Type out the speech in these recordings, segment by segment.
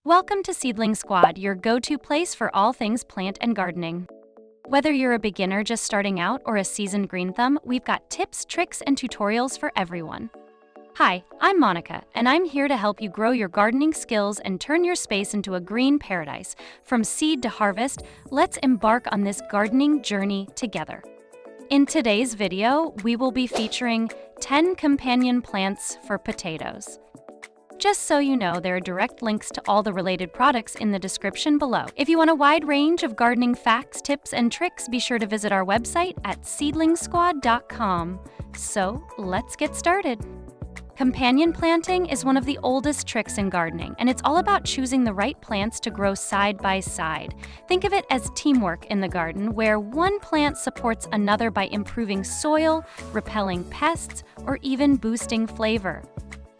Welcome to Seedling Squad, your go-to place for all things plant and gardening. Whether you're a beginner just starting out or a seasoned green thumb, we've got tips, tricks, and tutorials for everyone. Hi, I'm Monica, and I'm here to help you grow your gardening skills and turn your space into a green paradise. From seed to harvest, let's embark on this gardening journey together. In today's video, we will be featuring 10 companion plants for potatoes. Just so you know, there are direct links to all the related products in the description below. If you want a wide range of gardening facts, tips, and tricks, be sure to visit our website at seedlingsquad.com. So, let's get started. Companion planting is one of the oldest tricks in gardening, and it's all about choosing the right plants to grow side by side. Think of it as teamwork in the garden, where one plant supports another by improving soil, repelling pests, or even boosting flavor.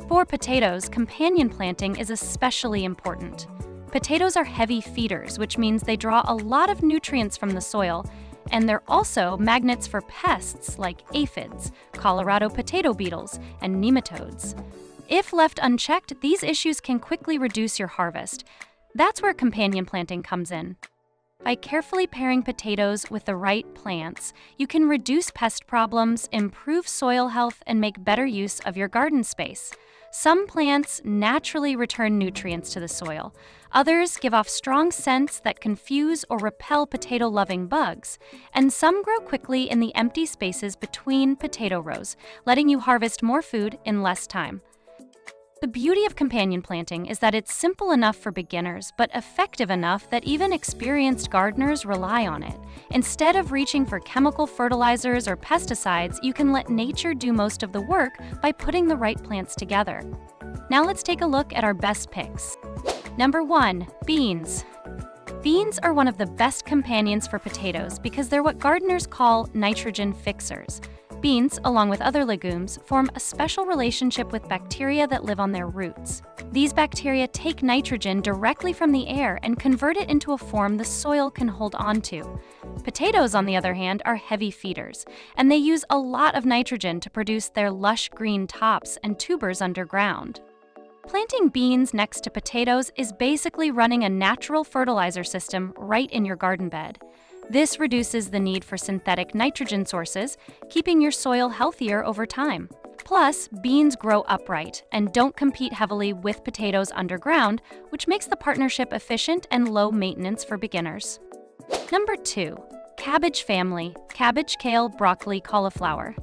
For potatoes, companion planting is especially important. Potatoes are heavy feeders, which means they draw a lot of nutrients from the soil, and they're also magnets for pests like aphids, Colorado potato beetles, and nematodes. If left unchecked, these issues can quickly reduce your harvest. That's where companion planting comes in. By carefully pairing potatoes with the right plants, you can reduce pest problems, improve soil health, and make better use of your garden space. Some plants naturally return nutrients to the soil. Others give off strong scents that confuse or repel potato-loving bugs. And some grow quickly in the empty spaces between potato rows, letting you harvest more food in less time. The beauty of companion planting is that it's simple enough for beginners, but effective enough that even experienced gardeners rely on it. Instead of reaching for chemical fertilizers or pesticides, you can let nature do most of the work by putting the right plants together. Now let's take a look at our best picks. Number 1. Beans. Beans are one of the best companions for potatoes because they're what gardeners call nitrogen fixers. Beans, along with other legumes, form a special relationship with bacteria that live on their roots. These bacteria take nitrogen directly from the air and convert it into a form the soil can hold on to. Potatoes, on the other hand, are heavy feeders, and they use a lot of nitrogen to produce their lush green tops and tubers underground. Planting beans next to potatoes is basically running a natural fertilizer system right in your garden bed. This reduces the need for synthetic nitrogen sources, keeping your soil healthier over time. Plus, beans grow upright and don't compete heavily with potatoes underground, which makes the partnership efficient and low maintenance for beginners. Number 2. Cabbage Family, cabbage, kale, broccoli, cauliflower.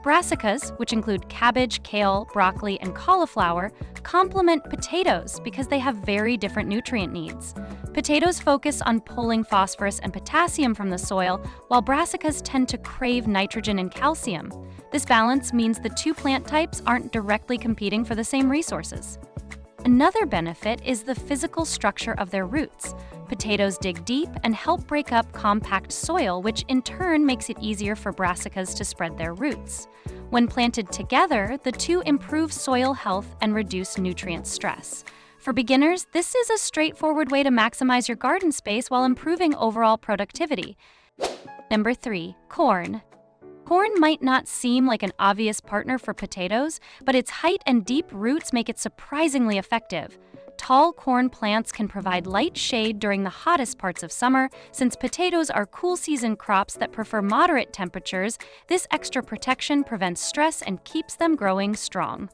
Brassicas, which include cabbage, kale, broccoli, and cauliflower, complement potatoes because they have very different nutrient needs. Potatoes focus on pulling phosphorus and potassium from the soil, while brassicas tend to crave nitrogen and calcium. This balance means the two plant types aren't directly competing for the same resources. Another benefit is the physical structure of their roots. Potatoes dig deep and help break up compact soil, which in turn makes it easier for brassicas to spread their roots. When planted together, the two improve soil health and reduce nutrient stress. For beginners, this is a straightforward way to maximize your garden space while improving overall productivity. Number 3. Corn. Corn might not seem like an obvious partner for potatoes, but its height and deep roots make it surprisingly effective. Tall corn plants can provide light shade during the hottest parts of summer. Since potatoes are cool season crops that prefer moderate temperatures, this extra protection prevents stress and keeps them growing strong.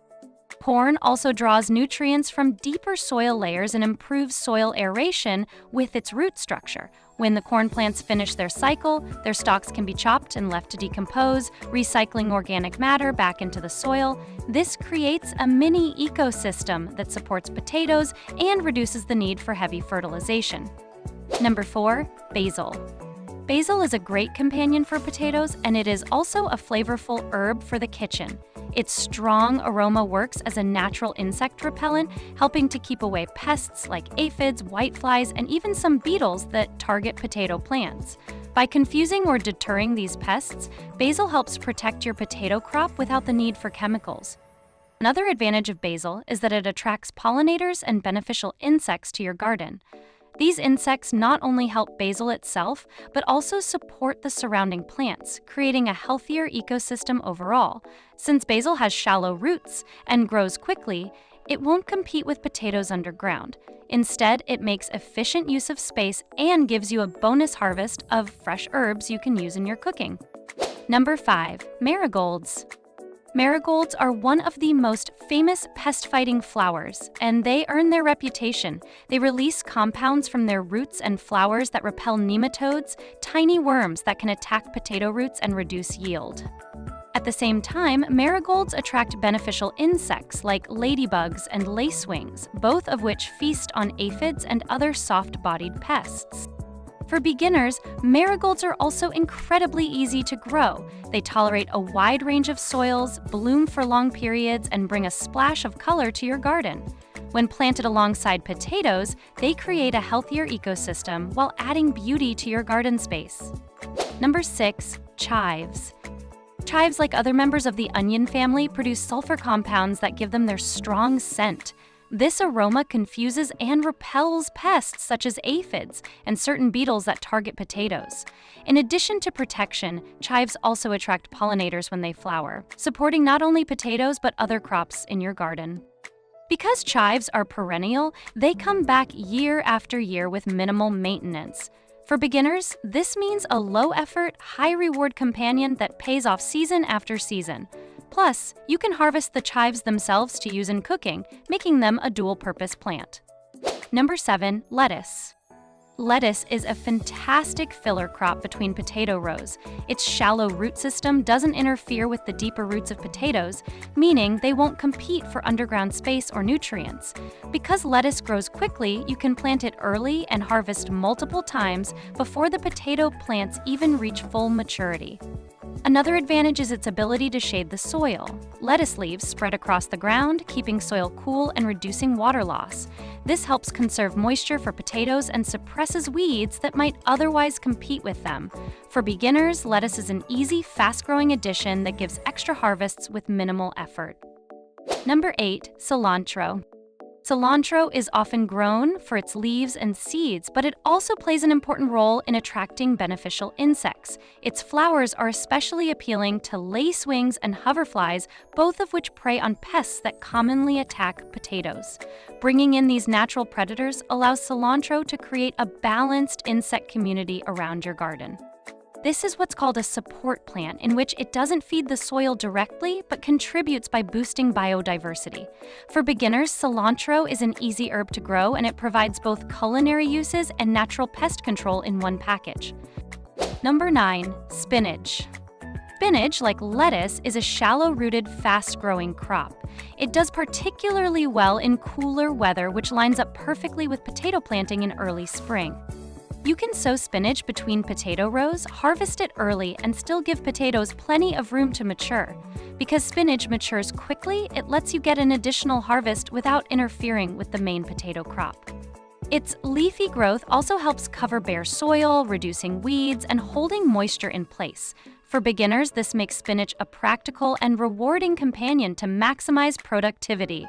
Corn also draws nutrients from deeper soil layers and improves soil aeration with its root structure. When the corn plants finish their cycle, their stalks can be chopped and left to decompose, recycling organic matter back into the soil. This creates a mini ecosystem that supports potatoes and reduces the need for heavy fertilization. Number 4. Basil. Basil is a great companion for potatoes, and it is also a flavorful herb for the kitchen. Its strong aroma works as a natural insect repellent, helping to keep away pests like aphids, whiteflies, and even some beetles that target potato plants. By confusing or deterring these pests, basil helps protect your potato crop without the need for chemicals. Another advantage of basil is that it attracts pollinators and beneficial insects to your garden. These insects not only help basil itself, but also support the surrounding plants, creating a healthier ecosystem overall. Since basil has shallow roots and grows quickly, It won't compete with potatoes underground. Instead, it makes efficient use of space and gives you a bonus harvest of fresh herbs you can use in your cooking. Number 5. Marigolds. Marigolds are one of the most famous pest-fighting flowers, and they earn their reputation. They release compounds from their roots and flowers that repel nematodes, tiny worms that can attack potato roots and reduce yield. At the same time, marigolds attract beneficial insects like ladybugs and lacewings, both of which feast on aphids and other soft-bodied pests. For beginners, marigolds are also incredibly easy to grow. They tolerate a wide range of soils, bloom for long periods, and bring a splash of color to your garden. When planted alongside potatoes, they create a healthier ecosystem while adding beauty to your garden space. Number 6. Chives. Chives, like other members of the onion family, produce sulfur compounds that give them their strong scent. This aroma confuses and repels pests such as aphids and certain beetles that target potatoes. In addition to protection, chives also attract pollinators when they flower, supporting not only potatoes but other crops in your garden. Because chives are perennial, they come back year after year with minimal maintenance. For beginners, this means a low-effort, high-reward companion that pays off season after season. Plus, you can harvest the chives themselves to use in cooking, making them a dual-purpose plant. Number 7. Lettuce. Lettuce is a fantastic filler crop between potato rows. Its shallow root system doesn't interfere with the deeper roots of potatoes, meaning they won't compete for underground space or nutrients. Because lettuce grows quickly, you can plant it early and harvest multiple times before the potato plants even reach full maturity. Another advantage is its ability to shade the soil. Lettuce leaves spread across the ground, keeping soil cool and reducing water loss. This helps conserve moisture for potatoes and suppresses weeds that might otherwise compete with them. For beginners, lettuce is an easy, fast-growing addition that gives extra harvests with minimal effort. Number 8. Cilantro. Cilantro is often grown for its leaves and seeds, but it also plays an important role in attracting beneficial insects. Its flowers are especially appealing to lacewings and hoverflies, both of which prey on pests that commonly attack potatoes. Bringing in these natural predators allows cilantro to create a balanced insect community around your garden. This is what's called a support plant, in which it doesn't feed the soil directly, but contributes by boosting biodiversity. For beginners, cilantro is an easy herb to grow, and it provides both culinary uses and natural pest control in one package. Number 9. Spinach. Spinach, like lettuce, is a shallow-rooted, fast-growing crop. It does particularly well in cooler weather, which lines up perfectly with potato planting in early spring. You can sow spinach between potato rows, harvest it early, and still give potatoes plenty of room to mature. Because spinach matures quickly, it lets you get an additional harvest without interfering with the main potato crop. Its leafy growth also helps cover bare soil, reducing weeds, and holding moisture in place. For beginners, this makes spinach a practical and rewarding companion to maximize productivity.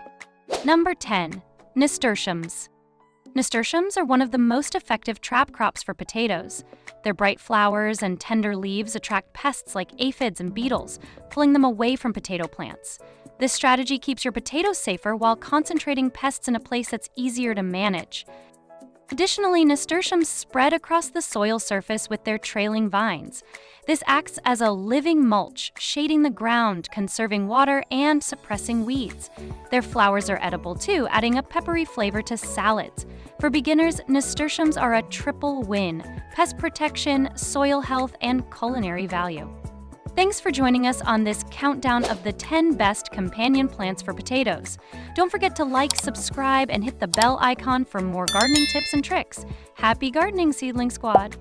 Number 10. Nasturtiums. Nasturtiums are one of the most effective trap crops for potatoes. Their bright flowers and tender leaves attract pests like aphids and beetles, pulling them away from potato plants. This strategy keeps your potatoes safer while concentrating pests in a place that's easier to manage. Additionally, nasturtiums spread across the soil surface with their trailing vines. This acts as a living mulch, shading the ground, conserving water, and suppressing weeds. Their flowers are edible too, adding a peppery flavor to salads. For beginners, nasturtiums are a triple win: pest protection, soil health, and culinary value. Thanks for joining us on this countdown of the 10 best companion plants for potatoes. Don't forget to like, subscribe, and hit the bell icon for more gardening tips and tricks. Happy gardening, Seedling Squad!